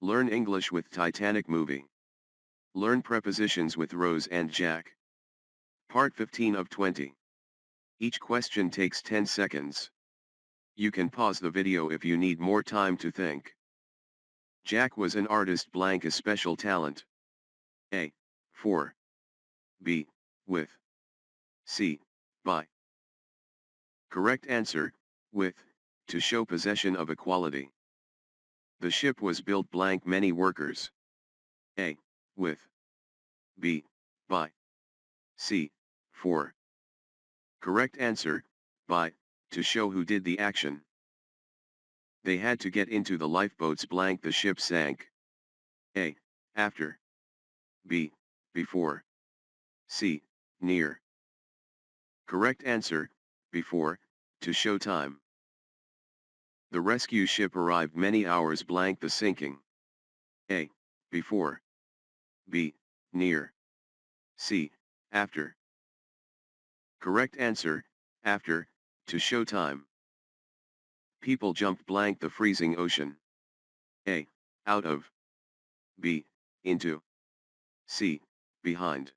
Learn English with Titanic movie. Learn prepositions with Rose and Jack. Part 15 of 20. Each question takes 10 seconds. You can pause the video if you need more time to think. Jack was an artist blank a special talent. A. For. B. With. C. By. Correct answer, with, to show possession of a quality. The ship was built blank many workers. A. With. B. By. C. For. Correct answer, by, to show who did the action. They had to get into the lifeboats blank the ship sank. A. After. B. Before. C. Near. Correct answer, before, to show time. The rescue ship arrived many hours blank the sinking. A. Before. B. Near. C. After. Correct answer, after, to show time. People jumped blank the freezing ocean. A. Out of. B. Into. C. Behind.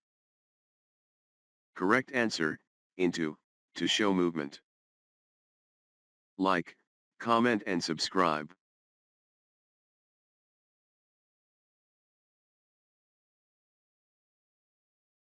Correct answer, into, to show movement. Like, comment and subscribe.